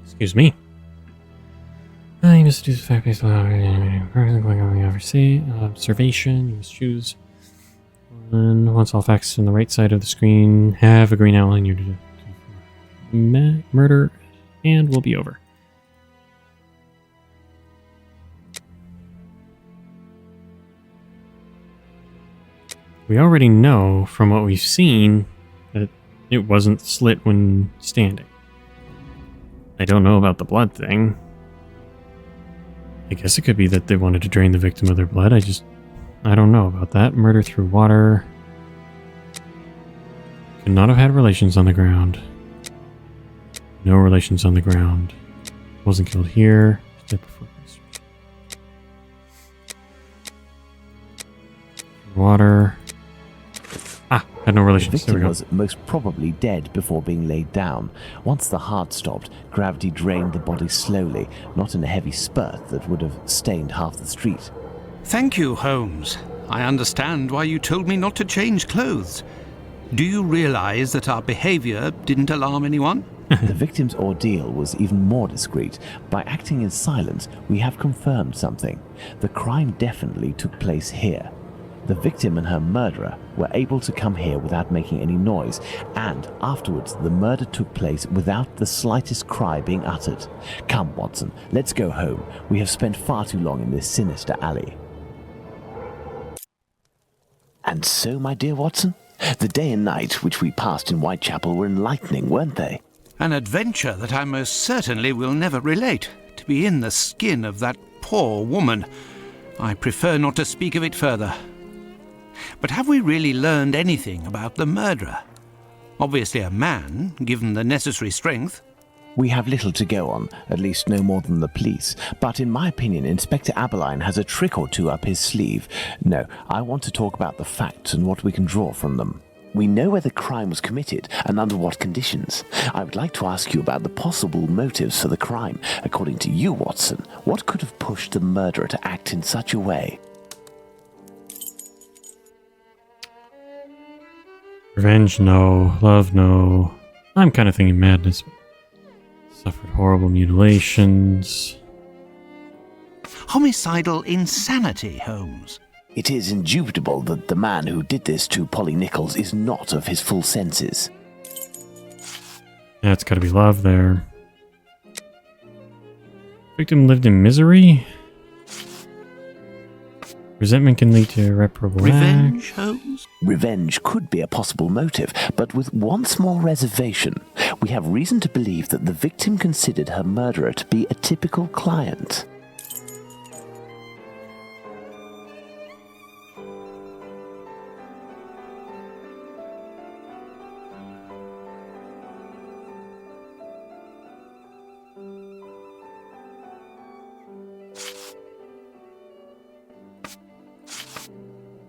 Excuse me. You must do the fact-based observation. You must choose one. Once all facts on the right side of the screen have a green outline, you're murder, and we'll be over. We already know from what we've seen that it wasn't slit when standing. I don't know about the blood thing. I guess it could be that they wanted to drain the victim of their blood. I don't know about that. Murder through water. Could not have had relations on the ground. No relations on the ground. Wasn't killed here. Water. Had no The relations. There we victim go. was most probably dead before being laid down. Once the heart stopped, gravity drained the body slowly, not in a heavy spurt that would have stained half the street. Thank you, Holmes. I understand why you told me not to change clothes. Do you realize that our behavior didn't alarm anyone? The victim's ordeal was even more discreet. By acting in silence, we have confirmed something. The crime definitely took place here. The victim and her murderer were able to come here without making any noise, and afterwards the murder took place without the slightest cry being uttered. Come, Watson, let's go home. We have spent far too long in this sinister alley. And so, my dear Watson, the day and night which we passed in Whitechapel were enlightening, weren't they? An adventure that I most certainly will never relate. To be in the skin of that poor woman. I prefer not to speak of it further. But have we really learned anything about the murderer? Obviously a man, given the necessary strength. We have little to go on, at least no more than the police. But in my opinion, Inspector Aberline has a trick or two up his sleeve. No, I want to talk about the facts and what we can draw from them. We know where the crime was committed and under what conditions. I would like to ask you about the possible motives for the crime. According to you, Watson, what could have pushed the murderer to act in such a way? Revenge, no. Love, no. I'm kind of thinking madness. Suffered horrible mutilations. Homicidal insanity, Holmes. It is indubitable that the man who did this to Polly Nichols is not of his full senses. Yeah, it's gotta be love there. Victim lived in misery? Resentment can lead to irreparable Revenge, acts. Holmes? Revenge could be a possible motive, but with one small reservation. We have reason to believe that the victim considered her murderer to be a typical client.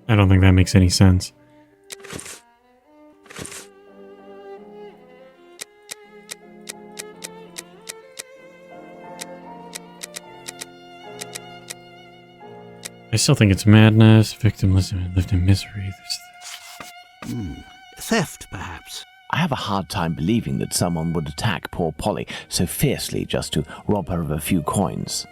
I don't think that makes any sense. I still think it's madness. Victim lived in misery. Theft, perhaps. I have a hard time believing that someone would attack poor Polly so fiercely just to rob her of a few coins.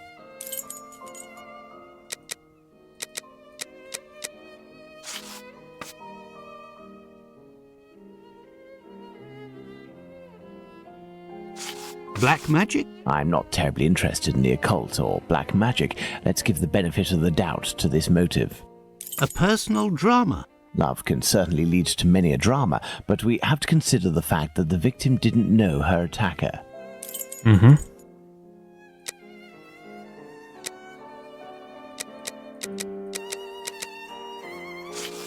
Black magic? I'm not terribly interested in the occult or black magic. Let's give the benefit of the doubt to this motive. A personal drama? Love can certainly lead to many a drama, but we have to consider the fact that the victim didn't know her attacker. Mm-hmm.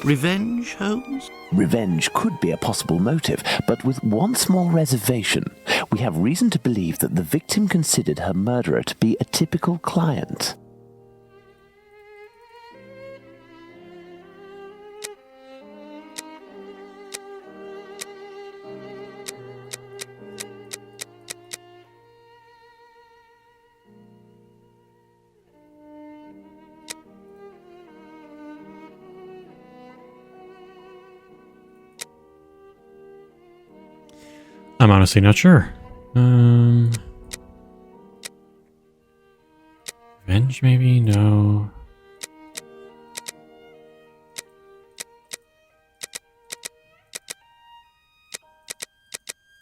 Revenge, Holmes? Revenge could be a possible motive, but with one small reservation. We have reason to believe that the victim considered her murderer to be a typical client. I'm honestly not sure. Revenge, maybe? No.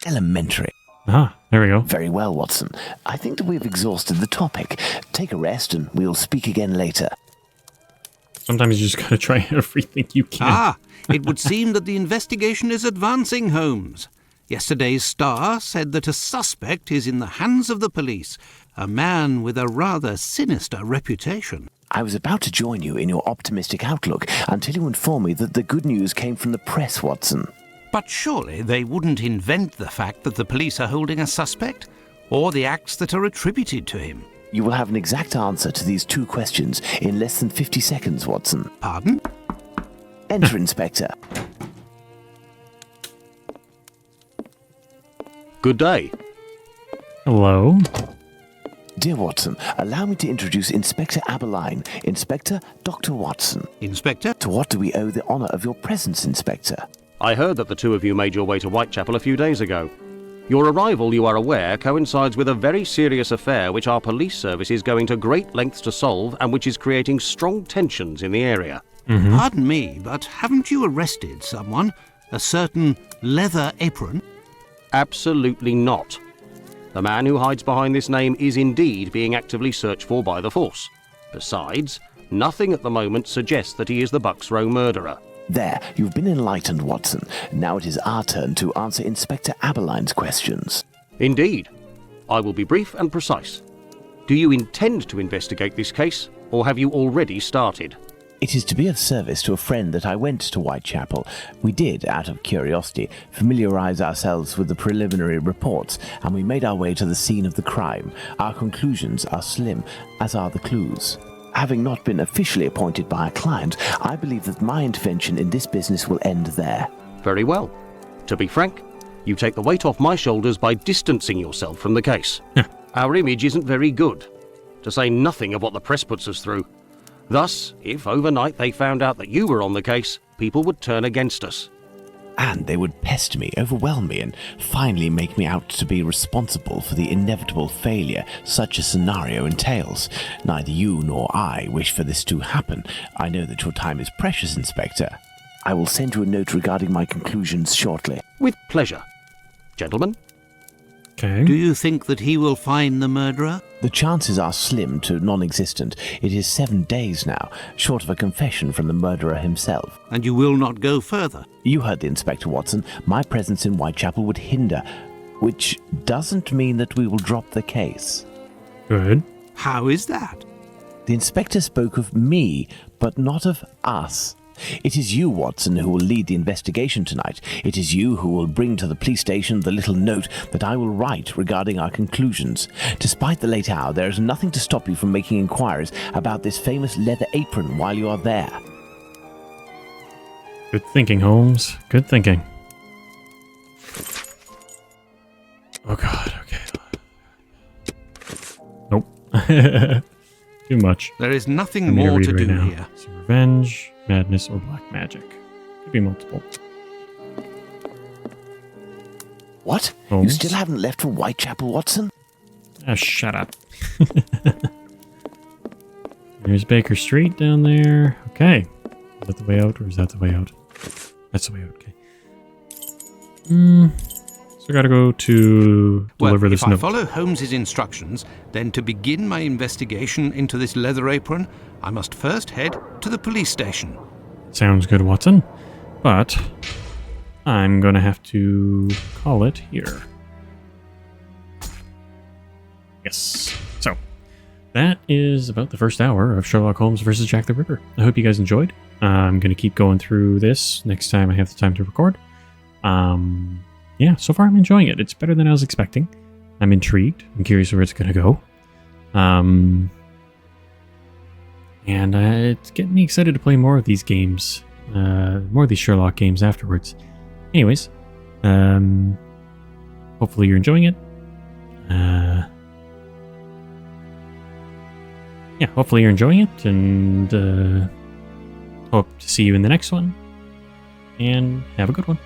Elementary. Ah, there we go. Very well, Watson. I think that we've exhausted the topic. Take a rest and we'll speak again later. Sometimes you just gotta try everything you can. Ah, it would seem that the investigation is advancing, Holmes. Yesterday's Star said that a suspect is in the hands of the police, a man with a rather sinister reputation. I was about to join you in your optimistic outlook until you informed me that the good news came from the press, Watson. But surely they wouldn't invent the fact that the police are holding a suspect, or the acts that are attributed to him. You will have an exact answer to these 2 questions in less than 50 seconds, Watson. Pardon? Enter, Inspector. Good day. Hello? Dear Watson, allow me to introduce Inspector Aberline, Inspector Dr. Watson. Inspector? To what do we owe the honour of your presence, Inspector? I heard that the 2 of you made your way to Whitechapel a few days ago. Your arrival, you are aware, coincides with a very serious affair which our police service is going to great lengths to solve and which is creating strong tensions in the area. Pardon me, but haven't you arrested someone? A certain Leather Apron? Absolutely not. The man who hides behind this name is indeed being actively searched for by the force. Besides, nothing at the moment suggests that he is the Bucks Row murderer. There, you've been enlightened, Watson. Now it is our turn to answer Inspector Aberline's questions. Indeed. I will be brief and precise. Do you intend to investigate this case, or have you already started? It is to be of service to a friend that I went to Whitechapel. We did, out of curiosity, familiarise ourselves with the preliminary reports, and we made our way to the scene of the crime. Our conclusions are slim, as are the clues. Having not been officially appointed by a client, I believe that my intervention in this business will end there. Very well. To be frank, you take the weight off my shoulders by distancing yourself from the case. Our image isn't very good, to say nothing of what the press puts us through. Thus, if overnight they found out that you were on the case, people would turn against us. And they would pester me, overwhelm me, and finally make me out to be responsible for the inevitable failure such a scenario entails. Neither you nor I wish for this to happen. I know that your time is precious, Inspector. I will send you a note regarding my conclusions shortly. With pleasure. Gentlemen? Okay. Do you think that he will find the murderer? The chances are slim to non-existent. It is 7 days now, short of a confession from the murderer himself. And you will not go further? You heard the Inspector, Watson. My presence in Whitechapel would hinder, which doesn't mean that we will drop the case. Good. How is that? The Inspector spoke of me, but not of us. It is you, Watson, who will lead the investigation tonight. It is you who will bring to the police station the little note that I will write regarding our conclusions. Despite the late hour, there is nothing to stop you from making inquiries about this famous leather apron while you are there. Good thinking, Holmes. Good thinking. Oh god, okay. Nope. Too much. There is nothing I'm gonna more read to right do now. here. So revenge, madness, or black magic. Could be multiple. What? You Holmes? still haven't left for Whitechapel, Watson? Ah, shut up. There's Baker Street down there. Okay. Is that the way out, or is that the way out? That's the way out, okay. So I gotta go to deliver this if I note. follow Holmes's instructions, then to begin my investigation into this leather apron, I must first head to the police station. Sounds good, Watson. But I'm gonna have to call it here. Yes. So that is about the first hour of Sherlock Holmes versus Jack the Ripper. I hope you guys enjoyed. I'm gonna keep going through this next time I have the time to record. Yeah, so far I'm enjoying it. It's better than I was expecting. I'm intrigued. I'm curious where it's gonna go. And it's getting me excited to play more of these games. More of these Sherlock games afterwards. Anyways, hopefully you're enjoying it. Yeah, hopefully you're enjoying it, and hope to see you in the next one. And have a good one.